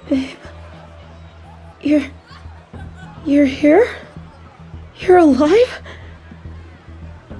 Babe, you're here? You're alive?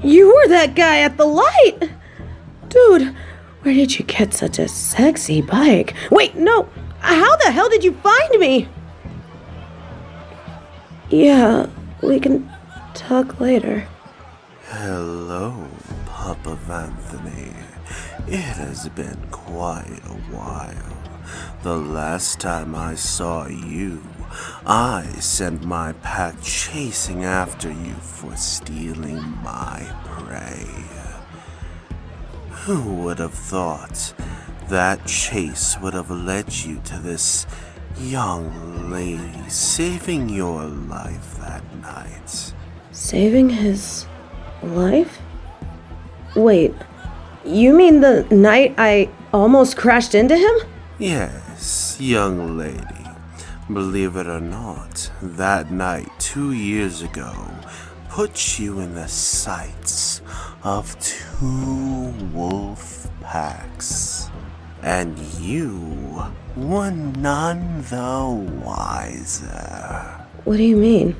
You were that guy at the light! Dude, where did you get such a sexy bike? Wait, no! How the hell did you find me? Yeah, we can talk later. Hello, Pup of Anthony. It has been quite a while. The last time I saw you, I sent my pack chasing after you for stealing my prey. Who would have thought that chase would have led you to this young lady saving your life that night? Saving his life? Wait, you mean the night I almost crashed into him? Yes, young lady. Believe it or not, that night 2 years ago put you in the sights of 2 wolf packs. And you were none the wiser. What do you mean?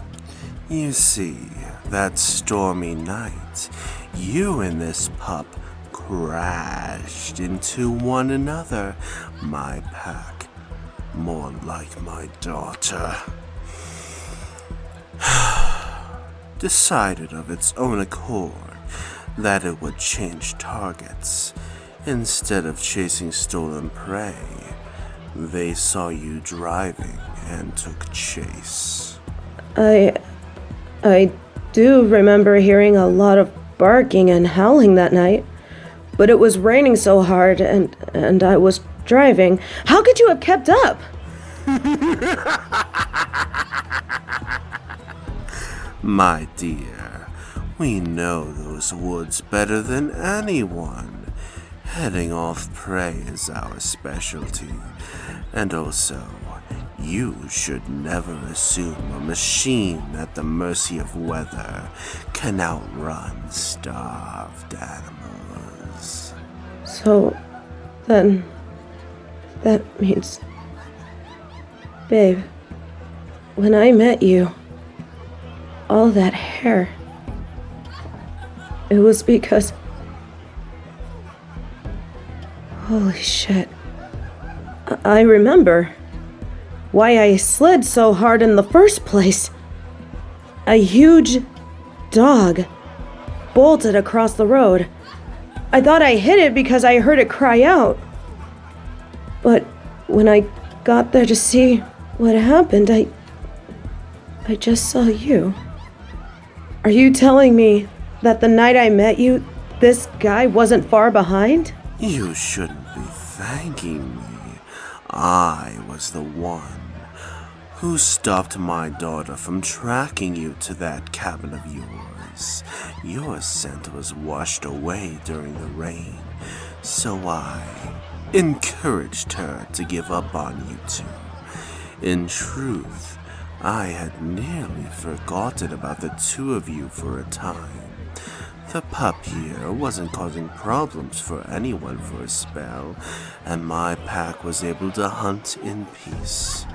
You see, that stormy night, you and this pup crashed into one another. My pack, more like my daughter, decided of its own accord that it would change targets. Instead of chasing stolen prey, they saw you driving and took chase. I do remember hearing a lot of barking and howling that night, but it was raining so hard and I was driving. How could you have kept up? My dear, we know those woods better than anyone. Heading off prey is our specialty. And also, you should never assume a machine at the mercy of weather can outrun starved animals. So, then, that means... Babe, when I met you, all that hair, it was because... Holy shit. I remember why I slid so hard in the first place. A huge dog bolted across the road. I thought I hit it because I heard it cry out. But when I got there to see what happened, I just saw you. Are you telling me that the night I met you, this guy wasn't far behind? You shouldn't be thanking me. I was the one who stopped my daughter from tracking you to that cabin of yours. Your scent was washed away during the rain, so I encouraged her to give up on you two. In truth, I had nearly forgotten about the two of you for a time. The pup here wasn't causing problems for anyone for a spell, and my pack was able to hunt in peace.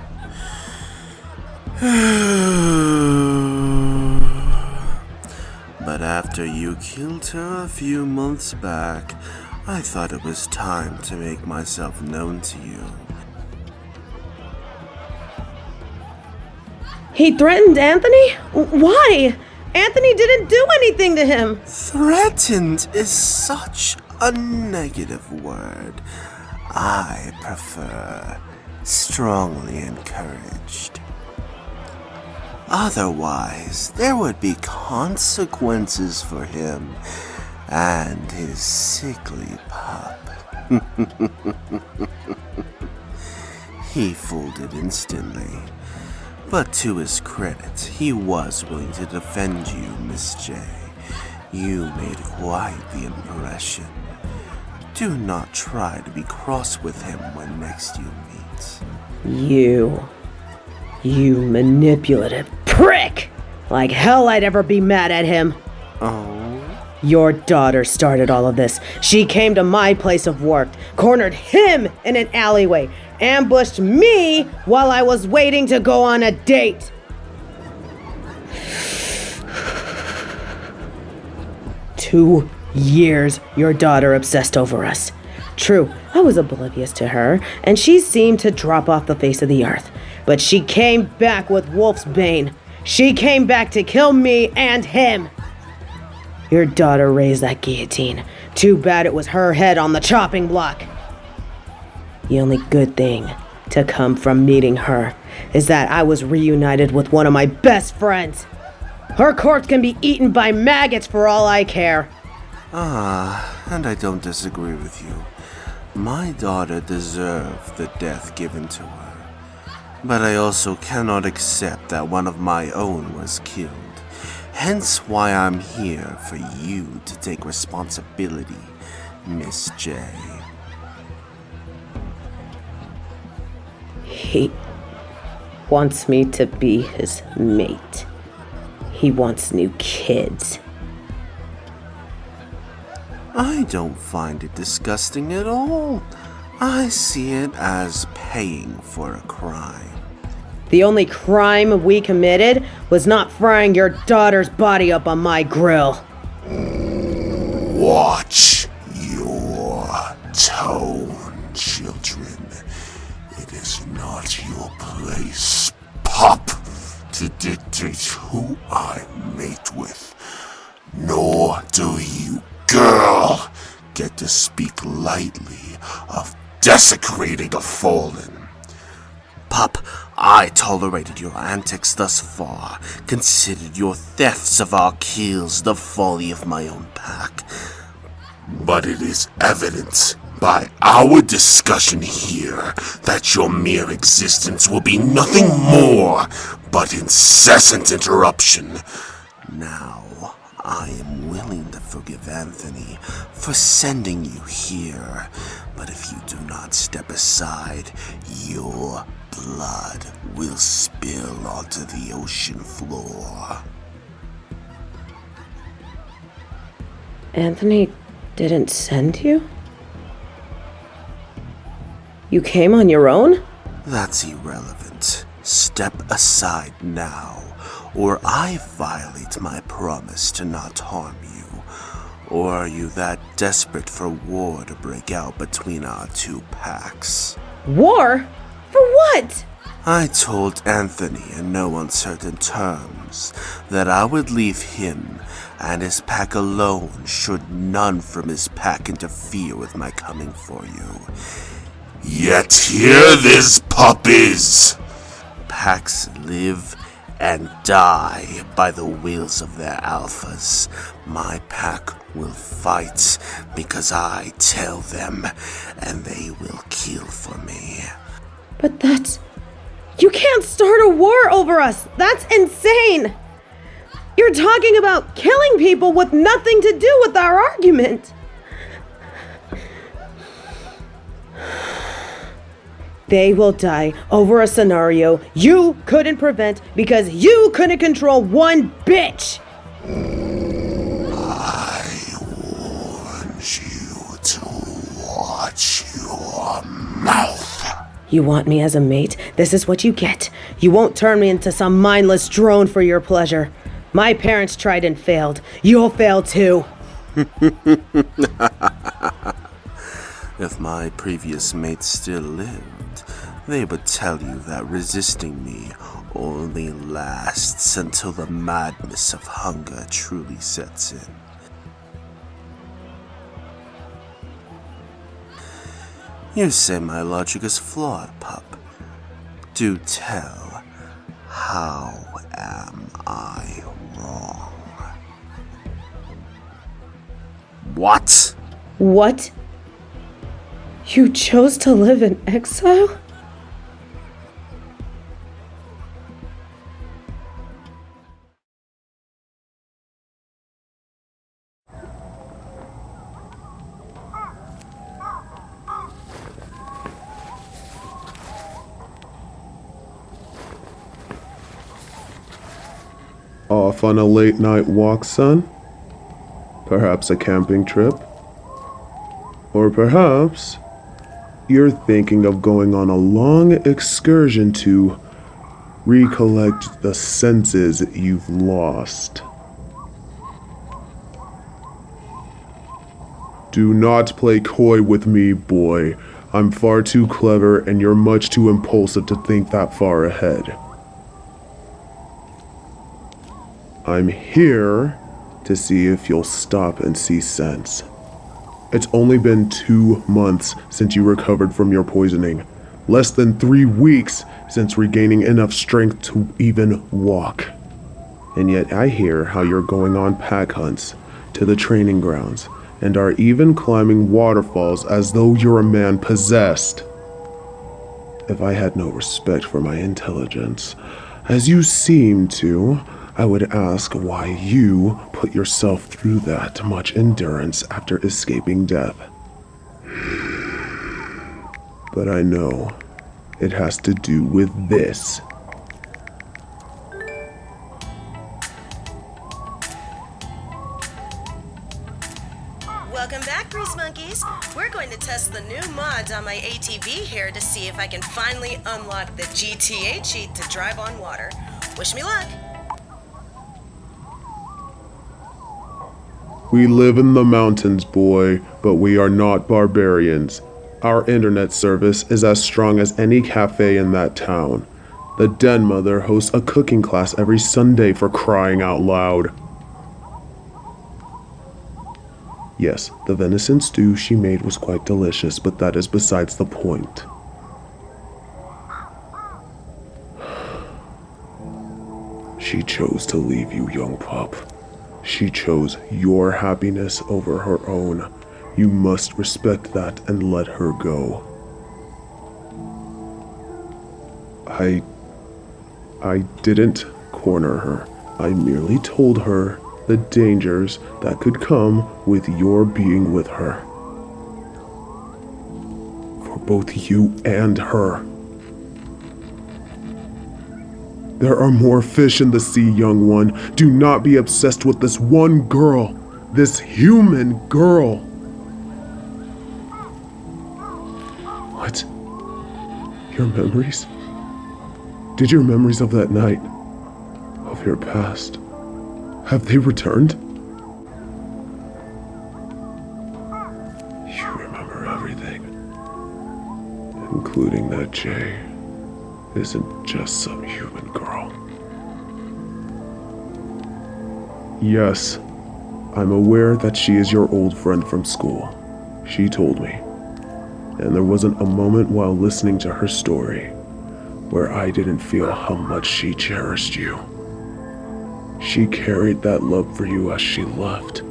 But after you killed her a few months back, I thought it was time to make myself known to you. He threatened Anthony? Why? Anthony didn't do anything to him. Threatened is such a negative word. I prefer strongly encouraged. Otherwise, there would be consequences for him and his sickly pup. He folded instantly. But to his credit, he was willing to defend you, Miss J. You made quite the impression. Do not try to be cross with him when next you meet. You manipulative prick! Like hell I'd ever be mad at him. Oh? Your daughter started all of this. She came to my place of work, cornered him in an alleyway, ambushed me while I was waiting to go on a date. Two years your daughter obsessed over us. True, I was oblivious to her, and she seemed to drop off the face of the earth. But she came back with Wolf's Bane. She came back to kill me and him. Your daughter raised that guillotine. Too bad it was her head on the chopping block. The only good thing to come from meeting her is that I was reunited with one of my best friends. Her corpse can be eaten by maggots for all I care. And I don't disagree with you. My daughter deserved the death given to her. But I also cannot accept that one of my own was killed. Hence why I'm here for you to take responsibility, Miss J. He wants me to be his mate. He wants new kids. I don't find it disgusting at all. I see it as paying for a crime. The only crime we committed was not frying your daughter's body up on my grill. Watch your tone, children. It is not your place, pup, to dictate who I mate with. Nor do you, girl, get to speak lightly of desecrating a fallen. Pup, I tolerated your antics thus far, considered your thefts of our kills the folly of my own pack. But it is evident by our discussion here that your mere existence will be nothing more but incessant interruption. Now, I am willing to forgive Anthony for sending you here, but if you do not step aside, your blood will spill onto the ocean floor. Anthony didn't send you? You came on your own? That's irrelevant. Step aside now, or I violate my promise to not harm you. Or are you that desperate for war to break out between our two packs? War? For what? I told Anthony in no uncertain terms that I would leave him and his pack alone should none from his pack interfere with my coming for you. Yet here this pup is. Packs live and die by the wills of their alphas. My pack will fight because I tell them, and they will kill for me. But that's... You can't start a war over us! That's insane! You're talking about killing people with nothing to do with our argument! They will die over a scenario you couldn't prevent because you couldn't control one bitch! I want you to watch your mouth. You want me as a mate? This is what you get. You won't turn me into some mindless drone for your pleasure. My parents tried and failed. You'll fail too. If my previous mates still lived, they would tell you that resisting me only lasts until the madness of hunger truly sets in. You say my logic is flawed, pup. Do tell, how am I wrong? What? What? You chose to live in exile? Off on a late night walk, son? Perhaps a camping trip? Or perhaps you're thinking of going on a long excursion to recollect the senses you've lost. Do not play coy with me, boy. I'm far too clever and you're much too impulsive to think that far ahead. I'm here to see if you'll stop and see sense. It's only been 2 months since you recovered from your poisoning. Less than 3 weeks since regaining enough strength to even walk. And yet I hear how you're going on pack hunts to the training grounds and are even climbing waterfalls as though you're a man possessed. If I had no respect for my intelligence, as you seem to, I would ask why you put yourself through that much endurance after escaping death. But I know it has to do with this. Welcome back, Grease Monkeys. We're going to test the new mods on my ATV here to see if I can finally unlock the GTA cheat to drive on water. Wish me luck. We live in the mountains, boy, but we are not barbarians. Our internet service is as strong as any cafe in that town. The Den Mother hosts a cooking class every Sunday, for crying out loud. Yes, the venison stew she made was quite delicious, but that is besides the point. She chose to leave you, young pup. She chose your happiness over her own. You must respect that and let her go. I didn't corner her. I merely told her the dangers that could come with your being with her. For both you and her. There are more fish in the sea, young one. Do not be obsessed with this one girl. This human girl. What? Your memories? Did your memories of that night, of your past, have they returned? You remember everything, including that Jay isn't just some human girl. Yes, I'm aware that she is your old friend from school. She told me. And there wasn't a moment while listening to her story where I didn't feel how much she cherished you. She carried that love for you as she left.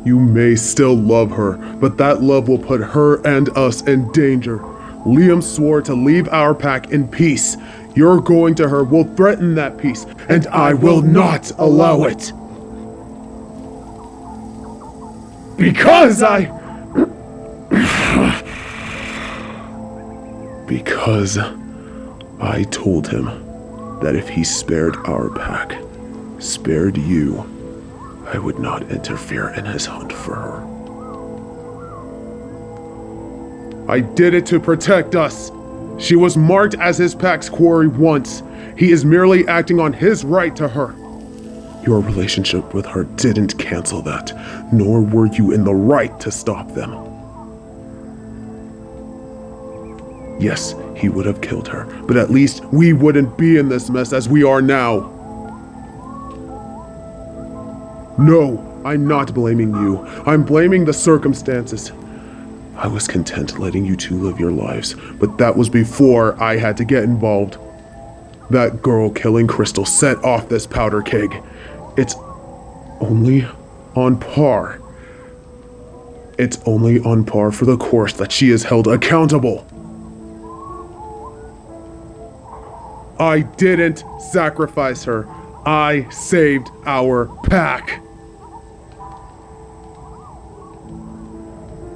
You may still love her, but that love will put her and us in danger. Liam swore to leave our pack in peace. Your going to her will threaten that peace, and I will not allow it. Because Because I told him that if he spared our pack, spared you, I would not interfere in his hunt for her. I did it to protect us. She was marked as his pack's quarry once. He is merely acting on his right to her. Your relationship with her didn't cancel that, nor were you in the right to stop them. Yes, he would have killed her, but at least we wouldn't be in this mess as we are now. No, I'm not blaming you. I'm blaming the circumstances. I was content letting you two live your lives, but that was before I had to get involved. That girl killing Crystal set off this powder keg. It's only on par. It's only on par for the course that she is held accountable. I didn't sacrifice her. I saved our pack.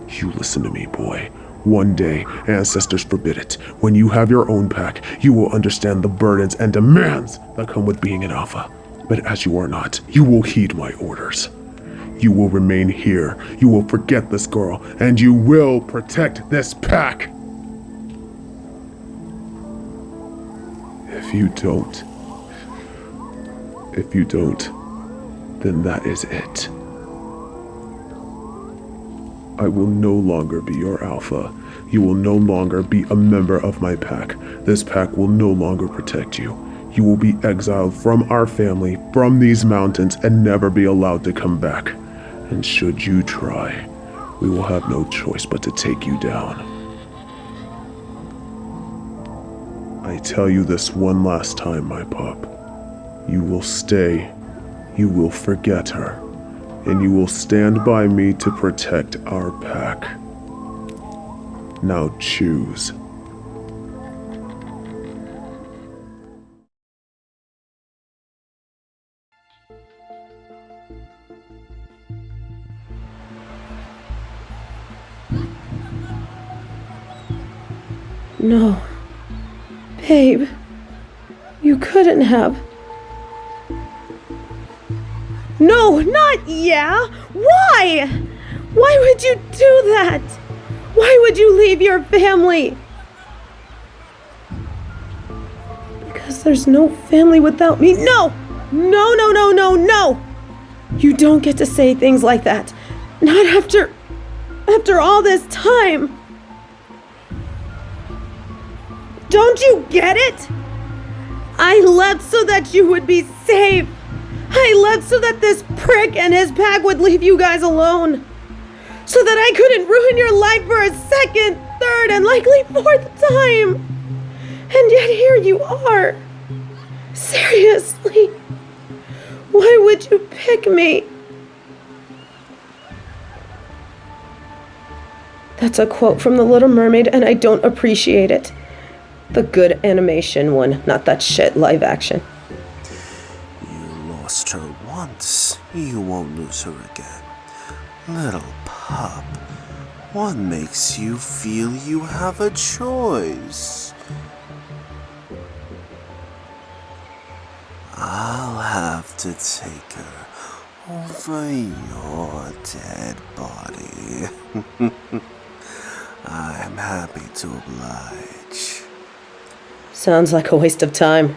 You listen to me, boy. One day, ancestors forbid it. When you have your own pack, you will understand the burdens and demands that come with being an alpha. But as you are not, you will heed my orders. You will remain here. You will forget this girl, and you will protect this pack. If you don't, then that is it. I will no longer be your alpha. You will no longer be a member of my pack. This pack will no longer protect you. You will be exiled from our family, from these mountains, and never be allowed to come back. And should you try, we will have no choice but to take you down. I tell you this one last time, my pup. You will stay, you will forget her, and you will stand by me to protect our pack. Now choose. No. Babe, you couldn't have. No, not yeah! Why? Why would you do that? Why would you leave your family? Because there's no family without me. No! No, no, no, no, no! You don't get to say things like that. Not after all this time. Don't you get it? I left so that you would be safe. I left so that this prick and his pack would leave you guys alone. So that I couldn't ruin your life for a second, third, and likely fourth time. And yet here you are. Seriously. Why would you pick me? That's a quote from The Little Mermaid, and I don't appreciate it. The good animation one, not that shit live action. You lost her once, you won't lose her again. Little pup, what makes you feel you have a choice? I'll have to take her over your dead body. I'm happy to oblige. Sounds like a waste of time.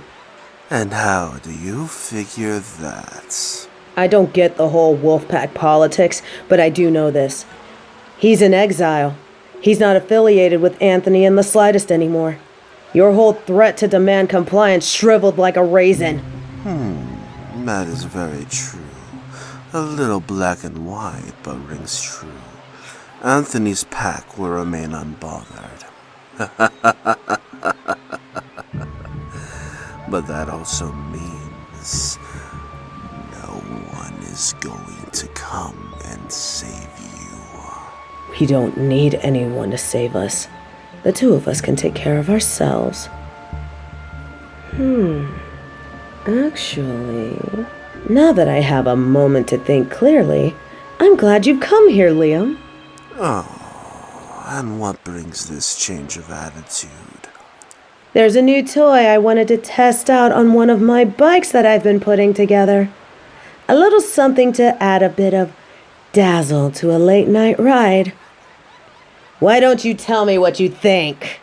And how do you figure that? I don't get the whole Wolfpack politics, but I do know this. He's in exile. He's not affiliated with Anthony in the slightest anymore. Your whole threat to demand compliance shriveled like a raisin. That is very true. A little black and white, but rings true. Anthony's pack will remain unbothered. But that also means no one is going to come and save you. We don't need anyone to save us. The two of us can take care of ourselves. Actually, now that I have a moment to think clearly, I'm glad you've come here, Liam. Oh, and what brings this change of attitude? There's a new toy I wanted to test out on one of my bikes that I've been putting together. A little something to add a bit of dazzle to a late night ride. Why don't you tell me what you think?